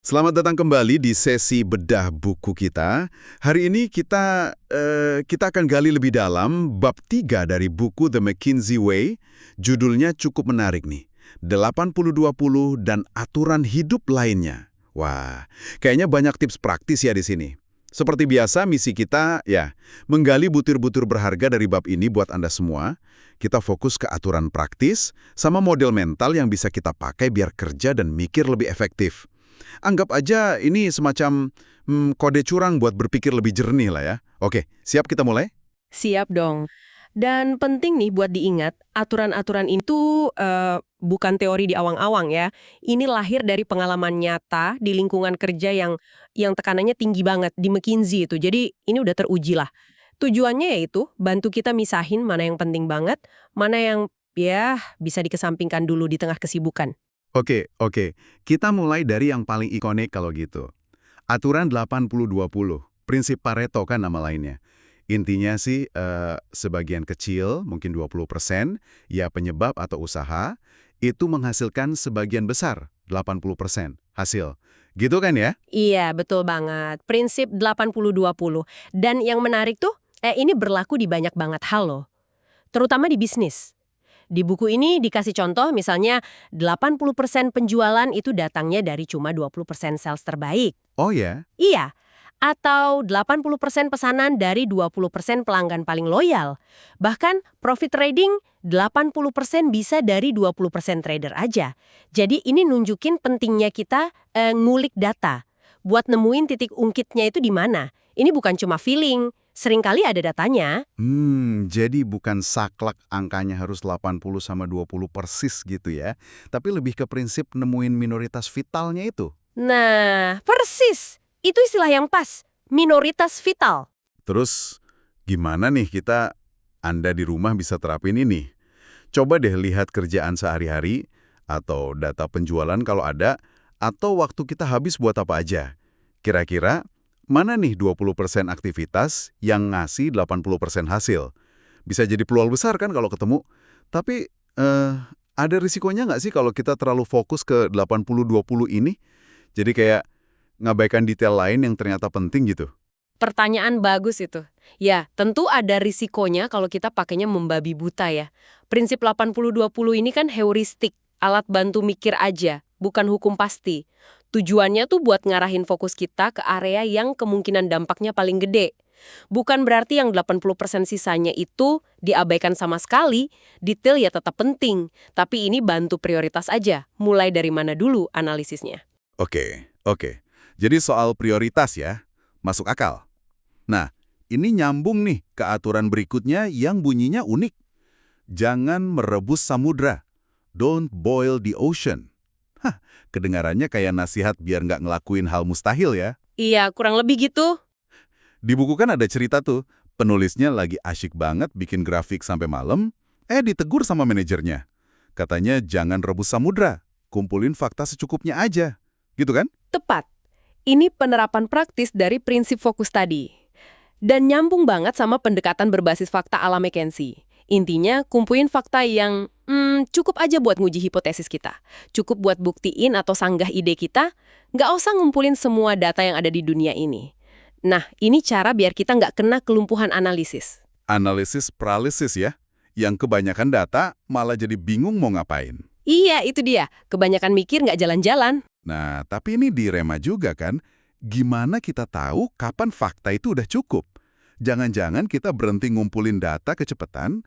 Selamat datang kembali di sesi bedah buku kita. Hari ini kita akan gali lebih dalam bab 3 dari buku The McKinsey Way. Judulnya cukup menarik nih. 80-20 dan aturan hidup lainnya. Wah, kayaknya banyak tips praktis ya di sini. Seperti biasa, misi kita ya menggali butir-butir berharga dari bab ini buat Anda semua. Kita fokus ke aturan praktis sama model mental yang bisa kita pakai biar kerja dan mikir lebih efektif. Anggap aja ini semacam kode curang buat berpikir lebih jernih lah ya. Oke, siap kita mulai? Siap dong. Dan penting nih buat diingat, aturan-aturan itu bukan teori di awang-awang ya. Ini lahir dari pengalaman nyata di lingkungan kerja yang tekanannya tinggi banget di McKinsey itu. Jadi ini udah teruji lah. Tujuannya yaitu bantu kita misahin mana yang penting banget, mana yang ya bisa dikesampingkan dulu di tengah kesibukan. Oke. Kita mulai dari yang paling ikonik kalau gitu. Aturan 80-20, prinsip Pareto kan nama lainnya. Intinya sih, sebagian kecil, mungkin 20%, ya penyebab atau usaha, itu menghasilkan sebagian besar, 80% hasil. Gitu kan ya? Iya, betul banget. Prinsip 80-20. Dan yang menarik tuh, ini berlaku di banyak banget hal loh. Terutama di bisnis. Di buku ini dikasih contoh misalnya 80% penjualan itu datangnya dari cuma 20% sales terbaik. Oh ya? Iya, atau 80% pesanan dari 20% pelanggan paling loyal. Bahkan profit trading 80% bisa dari 20% trader aja. Jadi ini nunjukin pentingnya kita ngulik data. Buat nemuin titik ungkitnya itu di mana. Ini bukan cuma feeling, seringkali ada datanya. Jadi bukan saklek angkanya harus 80 sama 20 persis gitu ya. Tapi lebih ke prinsip nemuin minoritas vitalnya itu. Nah, persis. Itu istilah yang pas. Minoritas vital. Terus gimana nih Anda di rumah bisa terapin ini? Coba deh lihat kerjaan sehari-hari, atau data penjualan kalau ada, atau waktu kita habis buat apa aja. Kira-kira mana nih 20% aktivitas yang ngasih 80% hasil? Bisa jadi peluang besar kan kalau ketemu. Tapi ada risikonya nggak sih kalau kita terlalu fokus ke 80-20 ini? Jadi kayak ngabaikan detail lain yang ternyata penting gitu. Pertanyaan bagus itu. Ya, tentu ada risikonya kalau kita pakainya membabi buta ya. Prinsip 80-20 ini kan heuristik, alat bantu mikir aja, bukan hukum pasti. Tujuannya tuh buat ngarahin fokus kita ke area yang kemungkinan dampaknya paling gede. Bukan berarti yang 80% sisanya itu diabaikan sama sekali, detail ya tetap penting. Tapi ini bantu prioritas aja, mulai dari mana dulu analisisnya. Oke. Jadi soal prioritas ya, masuk akal. Nah, ini nyambung nih ke aturan berikutnya yang bunyinya unik. Jangan merebus samudra. Don't boil the ocean. Kedengarannya kayak nasihat biar nggak ngelakuin hal mustahil ya. Iya, kurang lebih gitu. Di buku kan ada cerita tuh, penulisnya lagi asyik banget bikin grafik sampai malam, ditegur sama manajernya. Katanya jangan rebus samudra, kumpulin fakta secukupnya aja. Gitu kan? Tepat. Ini penerapan praktis dari prinsip fokus tadi. Dan nyambung banget sama pendekatan berbasis fakta ala McKinsey. Intinya, kumpulin fakta yang cukup aja buat nguji hipotesis kita. Cukup buat buktiin atau sanggah ide kita, nggak usah ngumpulin semua data yang ada di dunia ini. Nah, ini cara biar kita nggak kena kelumpuhan analisis. Analisis paralisis ya, yang kebanyakan data malah jadi bingung mau ngapain. Iya, itu dia. Kebanyakan mikir nggak jalan-jalan. Nah, tapi ini dilema juga kan, gimana kita tahu kapan fakta itu udah cukup? Jangan-jangan kita berhenti ngumpulin data kecepatan,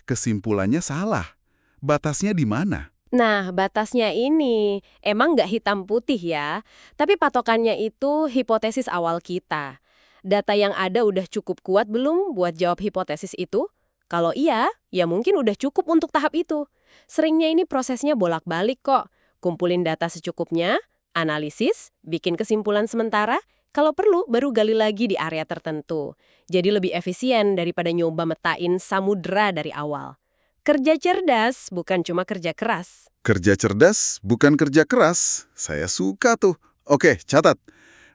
kesimpulannya salah. Batasnya di mana? Nah, batasnya ini emang nggak hitam putih ya, tapi patokannya itu hipotesis awal kita. Data yang ada udah cukup kuat belum buat jawab hipotesis itu? Kalau iya, ya mungkin udah cukup untuk tahap itu. Seringnya ini prosesnya bolak-balik kok. Kumpulin data secukupnya, analisis, bikin kesimpulan sementara, kalau perlu baru gali lagi di area tertentu. Jadi lebih efisien daripada nyoba metain samudra dari awal. Kerja cerdas bukan cuma kerja keras. Kerja cerdas, bukan kerja keras. Saya suka tuh. Oke, catat.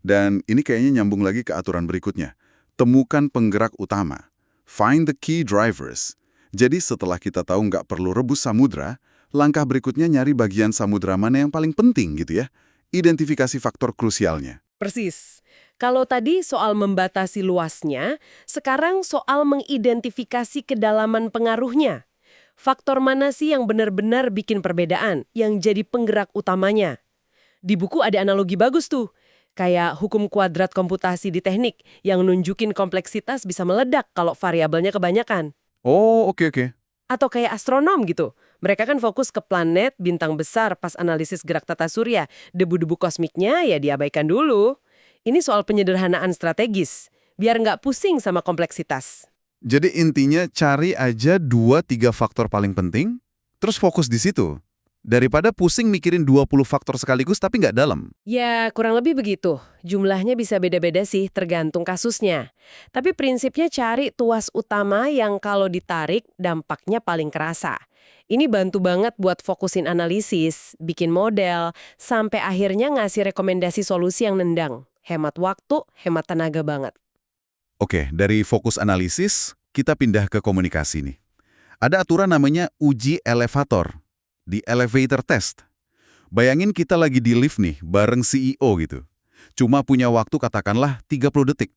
Dan ini kayaknya nyambung lagi ke aturan berikutnya. Temukan penggerak utama. Find the key drivers. Jadi setelah kita tahu nggak perlu rebus samudra, langkah berikutnya nyari bagian samudra mana yang paling penting gitu ya. identifikasi faktor krusialnya. Persis. Kalau tadi soal membatasi luasnya, sekarang soal mengidentifikasi kedalaman pengaruhnya. Faktor mana sih yang benar-benar bikin perbedaan, yang jadi penggerak utamanya? Di buku ada analogi bagus tuh, kayak hukum kuadrat komputasi di teknik yang nunjukin kompleksitas bisa meledak kalau variabelnya kebanyakan. Oh, oke. Atau kayak astronom gitu. Mereka kan fokus ke planet, bintang besar pas analisis gerak tata surya. Debu-debu kosmiknya ya diabaikan dulu. Ini soal penyederhanaan strategis, biar nggak pusing sama kompleksitas. Jadi intinya cari aja 2-3 faktor paling penting, terus fokus di situ. Daripada pusing mikirin 20 faktor sekaligus tapi nggak dalam. Ya, kurang lebih begitu. Jumlahnya bisa beda-beda sih, tergantung kasusnya. Tapi prinsipnya cari tuas utama yang kalau ditarik, dampaknya paling kerasa. Ini bantu banget buat fokusin analisis, bikin model, sampai akhirnya ngasih rekomendasi solusi yang nendang. Hemat waktu, hemat tenaga banget. Oke, dari fokus analisis, kita pindah ke komunikasi nih. Ada aturan namanya uji elevator, di elevator test. Bayangin kita lagi di lift nih, bareng CEO gitu. Cuma punya waktu katakanlah 30 detik.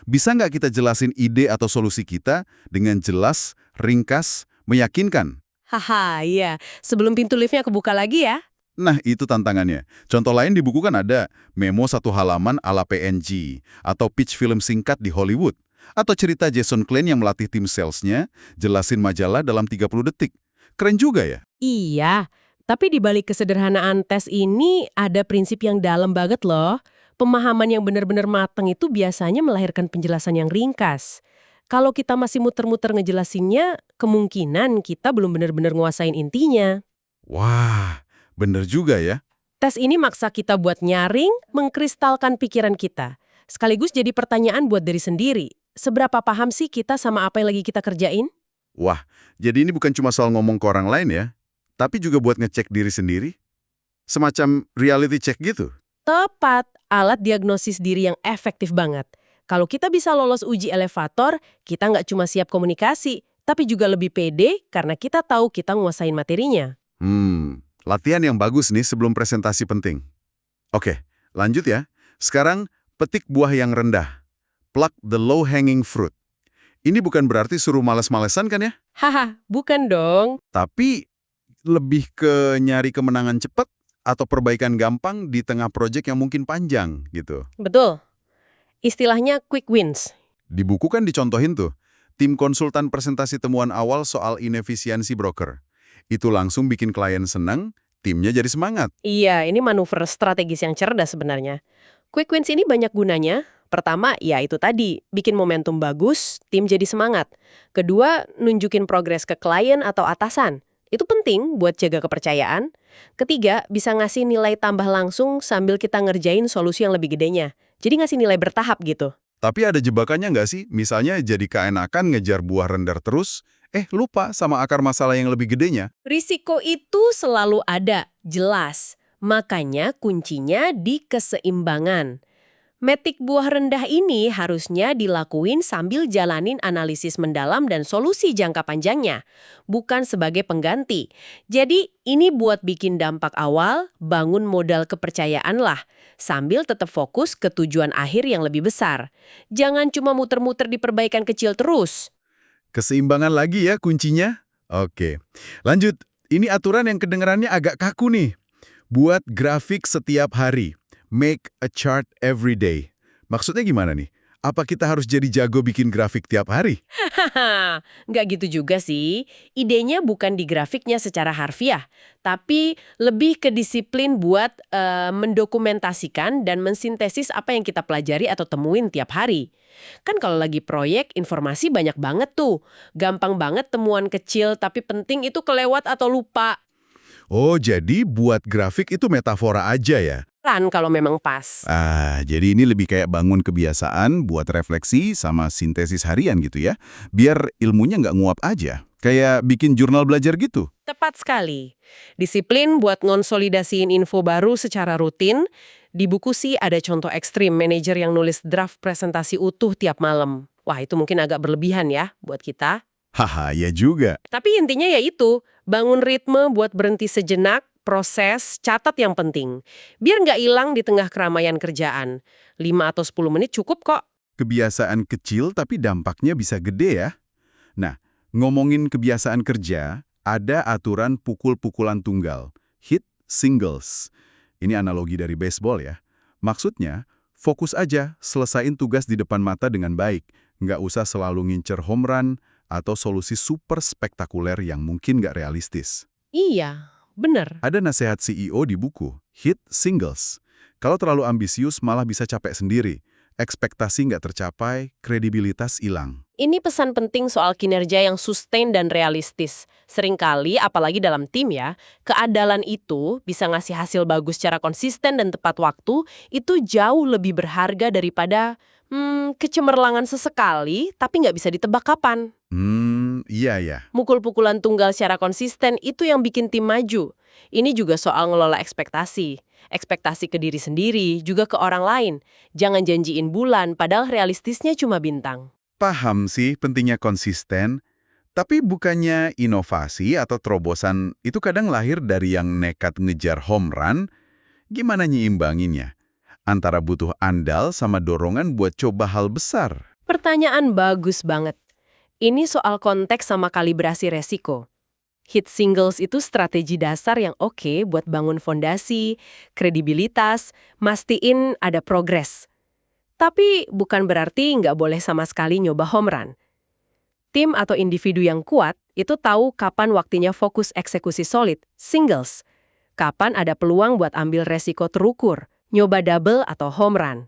Bisa nggak kita jelasin ide atau solusi kita dengan jelas, ringkas, meyakinkan? Haha, iya. Sebelum pintu liftnya kebuka lagi ya. Nah, itu tantangannya. Contoh lain di buku kan ada memo 1 halaman ala PNG, atau pitch film singkat di Hollywood, atau cerita Jason Klein yang melatih tim salesnya, jelasin majalah dalam 30 detik. Keren juga ya? Iya, tapi di balik kesederhanaan tes ini ada prinsip yang dalam banget loh. Pemahaman yang benar-benar matang itu biasanya melahirkan penjelasan yang ringkas. Kalau kita masih muter-muter ngejelasinnya, kemungkinan kita belum benar-benar nguasain intinya. Wah, bener juga ya. Tes ini maksa kita buat nyaring, mengkristalkan pikiran kita. Sekaligus jadi pertanyaan buat diri sendiri. Seberapa paham sih kita sama apa yang lagi kita kerjain? Wah, jadi ini bukan cuma soal ngomong ke orang lain ya, tapi juga buat ngecek diri sendiri. Semacam reality check gitu. Tepat, alat diagnosis diri yang efektif banget. Kalau kita bisa lolos uji elevator, kita nggak cuma siap komunikasi, tapi juga lebih pede karena kita tahu kita nguasain materinya. Latihan yang bagus nih sebelum presentasi penting. Oke, lanjut ya. Sekarang, petik buah yang rendah. Pluck the low-hanging fruit. Ini bukan berarti suruh males-malesan kan ya? Haha, bukan dong. Tapi lebih ke nyari kemenangan cepat atau perbaikan gampang di tengah proyek yang mungkin panjang gitu. Betul. Istilahnya quick wins. Di buku kan dicontohin tuh, tim konsultan presentasi temuan awal soal inefisiensi broker. Itu langsung bikin klien senang, timnya jadi semangat. Iya, ini manuver strategis yang cerdas sebenarnya. Quick wins ini banyak gunanya. Pertama, ya itu tadi, bikin momentum bagus, tim jadi semangat. Kedua, nunjukin progres ke klien atau atasan. Itu penting buat jaga kepercayaan. Ketiga, bisa ngasih nilai tambah langsung sambil kita ngerjain solusi yang lebih gedenya. Jadi ngasih nilai bertahap gitu. Tapi ada jebakannya nggak sih? Misalnya jadi keenakan ngejar buah rendah terus, lupa sama akar masalah yang lebih gedenya. Risiko itu selalu ada, jelas. Makanya kuncinya di keseimbangan. Metik buah rendah ini harusnya dilakuin sambil jalanin analisis mendalam dan solusi jangka panjangnya, bukan sebagai pengganti. Jadi ini buat bikin dampak awal, bangun modal kepercayaan lah, sambil tetap fokus ke tujuan akhir yang lebih besar. Jangan cuma muter-muter di perbaikan kecil terus. Keseimbangan lagi ya kuncinya. Oke, lanjut. Ini aturan yang kedengarannya agak kaku nih. Buat grafik setiap hari. Make a chart every day. Maksudnya gimana nih? Apa kita harus jadi jago bikin grafik tiap hari? Hahaha, nggak gitu juga sih. Idenya bukan di grafiknya secara harfiah, tapi lebih ke disiplin buat mendokumentasikan dan mensintesis apa yang kita pelajari atau temuin tiap hari. Kan kalau lagi proyek, informasi banyak banget tuh. Gampang banget temuan kecil, tapi penting itu kelewat atau lupa. Oh, jadi buat grafik itu metafora aja ya? Kan kalau memang pas. Jadi ini lebih kayak bangun kebiasaan buat refleksi sama sintesis harian gitu ya. Biar ilmunya nggak nguap aja. Kayak bikin jurnal belajar gitu. Tepat sekali. Disiplin buat ngonsolidasiin info baru secara rutin. Di buku sih ada contoh ekstrim manajer yang nulis draft presentasi utuh tiap malam. Wah, itu mungkin agak berlebihan ya buat kita. Haha, ya juga. Tapi intinya ya itu, bangun ritme buat berhenti sejenak, proses, catat yang penting. Biar nggak hilang di tengah keramaian kerjaan. 5 atau 10 menit cukup kok. Kebiasaan kecil tapi dampaknya bisa gede ya. Nah, ngomongin kebiasaan kerja, ada aturan pukul-pukulan tunggal, hit singles. Ini analogi dari baseball ya. Maksudnya, fokus aja, selesain tugas di depan mata dengan baik. Nggak usah selalu ngincer home run atau solusi super spektakuler yang mungkin nggak realistis. Iya, bener. Ada nasihat CEO di buku, Hit Singles. Kalau terlalu ambisius malah bisa capek sendiri. Ekspektasi nggak tercapai, kredibilitas hilang. Ini pesan penting soal kinerja yang sustain dan realistis. Seringkali, apalagi dalam tim ya, keandalan itu bisa ngasih hasil bagus secara konsisten dan tepat waktu, itu jauh lebih berharga daripada kecemerlangan sesekali, tapi nggak bisa ditebak kapan. Iya ya. Mukul-pukulan tunggal secara konsisten itu yang bikin tim maju. Ini juga soal ngelola ekspektasi. Ekspektasi ke diri sendiri, juga ke orang lain. Jangan janjiin bulan, padahal realistisnya cuma bintang. Paham sih pentingnya konsisten, tapi bukannya inovasi atau terobosan itu kadang lahir dari yang nekat ngejar home run? Gimana nyeimbanginnya? Antara butuh andal sama dorongan buat coba hal besar. Pertanyaan bagus banget. Ini soal konteks sama kalibrasi resiko. Hit singles itu strategi dasar yang oke buat bangun fondasi, kredibilitas, mastiin ada progres. Tapi bukan berarti nggak boleh sama sekali nyoba home run. Tim atau individu yang kuat itu tahu kapan waktunya fokus eksekusi solid, singles. Kapan ada peluang buat ambil resiko terukur, nyoba double atau home run.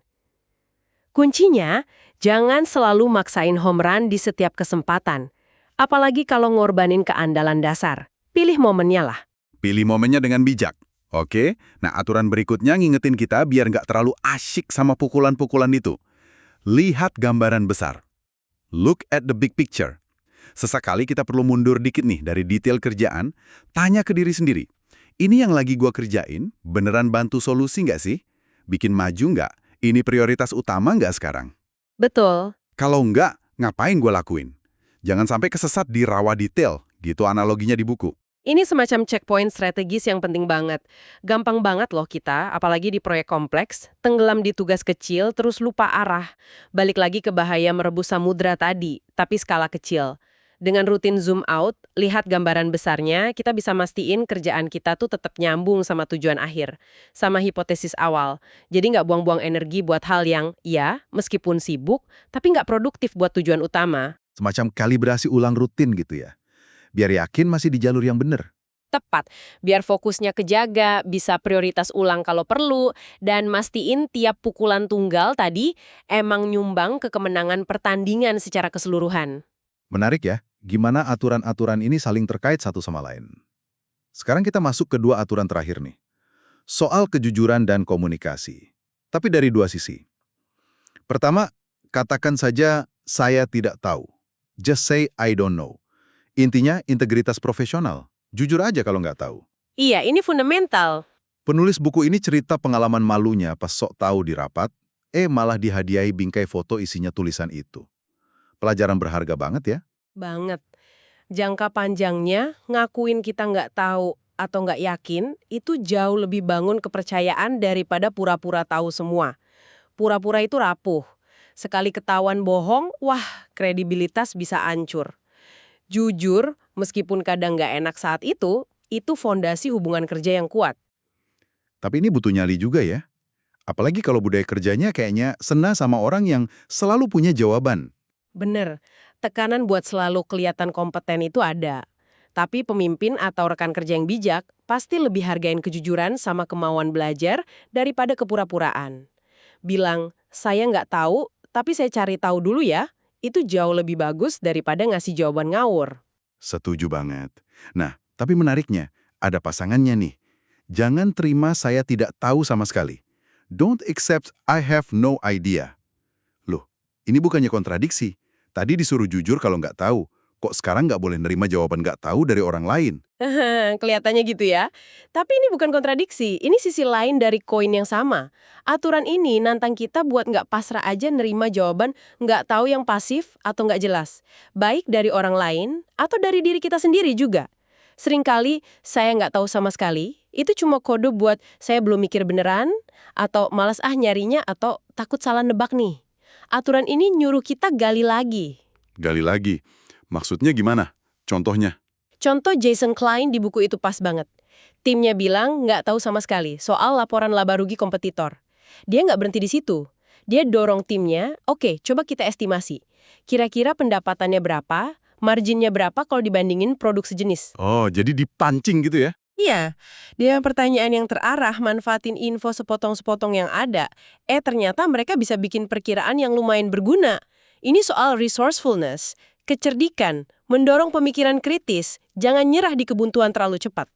Kuncinya, jangan selalu maksain home run di setiap kesempatan. Apalagi kalau ngorbanin keandalan dasar. Pilih momennya lah. Pilih momennya dengan bijak. Oke, nah aturan berikutnya ngingetin kita biar nggak terlalu asyik sama pukulan-pukulan itu. Lihat gambaran besar. Look at the big picture. Sesekali kita perlu mundur dikit nih dari detail kerjaan, tanya ke diri sendiri. Ini yang lagi gua kerjain, beneran bantu solusi nggak sih? Bikin maju nggak? Ini prioritas utama nggak sekarang? Betul. Kalau nggak, ngapain gua lakuin? Jangan sampai kesesat di rawa detail, gitu analoginya di buku. Ini semacam checkpoint strategis yang penting banget. Gampang banget loh kita, apalagi di proyek kompleks, tenggelam di tugas kecil terus lupa arah. Balik lagi ke bahaya merebus samudra tadi, tapi skala kecil. Dengan rutin zoom out, lihat gambaran besarnya, kita bisa mastiin kerjaan kita tuh tetap nyambung sama tujuan akhir. Sama hipotesis awal. Jadi nggak buang-buang energi buat hal yang, ya, meskipun sibuk, tapi nggak produktif buat tujuan utama. Semacam kalibrasi ulang rutin gitu ya. Biar yakin masih di jalur yang bener. Tepat, biar fokusnya kejaga, bisa prioritas ulang kalau perlu, dan mastiin tiap pukulan tunggal tadi emang nyumbang ke kemenangan pertandingan secara keseluruhan. Menarik ya, gimana aturan-aturan ini saling terkait satu sama lain. Sekarang kita masuk ke dua aturan terakhir nih. Soal kejujuran dan komunikasi. Tapi dari dua sisi. Pertama, katakan saja saya tidak tahu. Just say I don't know. Intinya integritas profesional. Jujur aja kalau nggak tahu. Iya, ini fundamental. Penulis buku ini cerita pengalaman malunya pas sok tahu di rapat, malah dihadiahi bingkai foto isinya tulisan itu. Pelajaran berharga banget ya. Banget. Jangka panjangnya, ngakuin kita nggak tahu atau nggak yakin, itu jauh lebih bangun kepercayaan daripada pura-pura tahu semua. Pura-pura itu rapuh. Sekali ketahuan bohong, wah, kredibilitas bisa hancur. Jujur, meskipun kadang nggak enak saat itu fondasi hubungan kerja yang kuat. Tapi ini butuh nyali juga ya. Apalagi kalau budaya kerjanya kayaknya sena sama orang yang selalu punya jawaban. Bener, tekanan buat selalu kelihatan kompeten itu ada. Tapi pemimpin atau rekan kerja yang bijak pasti lebih hargain kejujuran sama kemauan belajar daripada kepura-puraan. Bilang, saya nggak tahu, tapi saya cari tahu dulu ya. Itu jauh lebih bagus daripada ngasih jawaban ngawur. Setuju banget. Nah, tapi menariknya, ada pasangannya nih. Jangan terima saya tidak tahu sama sekali. Don't accept I have no idea. Loh, ini bukannya kontradiksi. Tadi disuruh jujur kalau nggak tahu. Kok sekarang nggak boleh nerima jawaban nggak tahu dari orang lain? Kelihatannya gitu ya. Tapi ini bukan kontradiksi, ini sisi lain dari koin yang sama. Aturan ini nantang kita buat nggak pasrah aja nerima jawaban nggak tahu yang pasif atau nggak jelas. Baik dari orang lain atau dari diri kita sendiri juga. Seringkali saya nggak tahu sama sekali, itu cuma kode buat saya belum mikir beneran, atau malas nyarinya, atau takut salah nebak nih. Aturan ini nyuruh kita gali lagi. Gali lagi. Maksudnya gimana? Contohnya? Contoh Jason Klein di buku itu pas banget. Timnya bilang nggak tahu sama sekali soal laporan laba rugi kompetitor. Dia nggak berhenti di situ. Dia dorong timnya, oke, coba kita estimasi. Kira-kira pendapatannya berapa, marginnya berapa kalau dibandingin produk sejenis. Oh, jadi dipancing gitu ya? Iya, dengan pertanyaan yang terarah, manfaatin info sepotong-sepotong yang ada, ternyata mereka bisa bikin perkiraan yang lumayan berguna. Ini soal resourcefulness, kecerdikan, mendorong pemikiran kritis, jangan nyerah di kebuntuan terlalu cepat.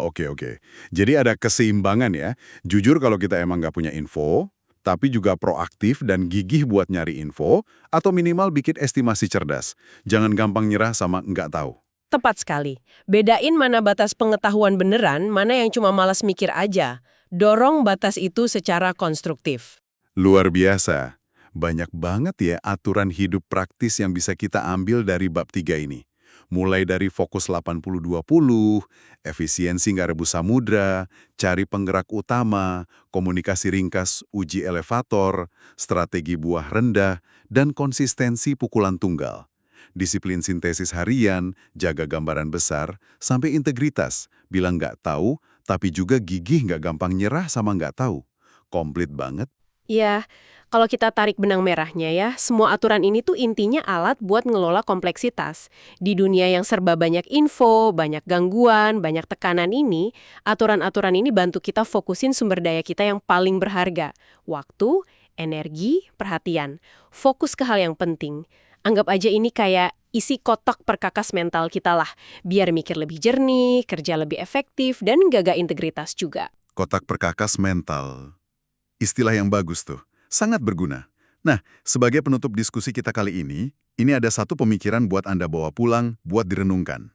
Oke. Jadi ada keseimbangan ya. Jujur kalau kita emang nggak punya info, tapi juga proaktif dan gigih buat nyari info, atau minimal bikin estimasi cerdas. Jangan gampang nyerah sama nggak tahu. Tepat sekali. Bedain mana batas pengetahuan beneran, mana yang cuma malas mikir aja. Dorong batas itu secara konstruktif. Luar biasa. Banyak banget ya aturan hidup praktis yang bisa kita ambil dari bab 3 ini. Mulai dari fokus 80-20, efisiensi nggak rebus samudra, cari penggerak utama, komunikasi ringkas uji elevator, strategi buah rendah, dan konsistensi pukulan tunggal. Disiplin sintesis harian, jaga gambaran besar, sampai integritas, bilang nggak tahu, tapi juga gigih nggak gampang nyerah sama nggak tahu. Komplit banget. Ya, kalau kita tarik benang merahnya ya, semua aturan ini tuh intinya alat buat ngelola kompleksitas. Di dunia yang serba banyak info, banyak gangguan, banyak tekanan ini, aturan-aturan ini bantu kita fokusin sumber daya kita yang paling berharga. Waktu, energi, perhatian. Fokus ke hal yang penting. Anggap aja ini kayak isi kotak perkakas mental kita lah. Biar mikir lebih jernih, kerja lebih efektif, dan jaga integritas juga. Kotak perkakas mental. Istilah yang bagus tuh, sangat berguna. Nah, sebagai penutup diskusi kita kali ini ada satu pemikiran buat Anda bawa pulang, buat direnungkan.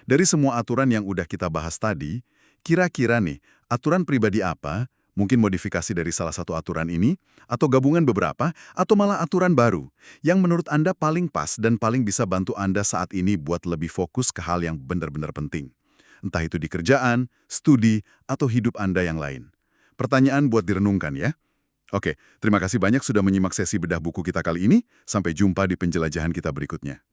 Dari semua aturan yang udah kita bahas tadi, kira-kira nih, aturan pribadi apa, mungkin modifikasi dari salah satu aturan ini, atau gabungan beberapa, atau malah aturan baru, yang menurut Anda paling pas dan paling bisa bantu Anda saat ini buat lebih fokus ke hal yang benar-benar penting. Entah itu di kerjaan, studi, atau hidup Anda yang lain. Pertanyaan buat direnungkan ya. Oke, terima kasih banyak sudah menyimak sesi bedah buku kita kali ini. Sampai jumpa di penjelajahan kita berikutnya.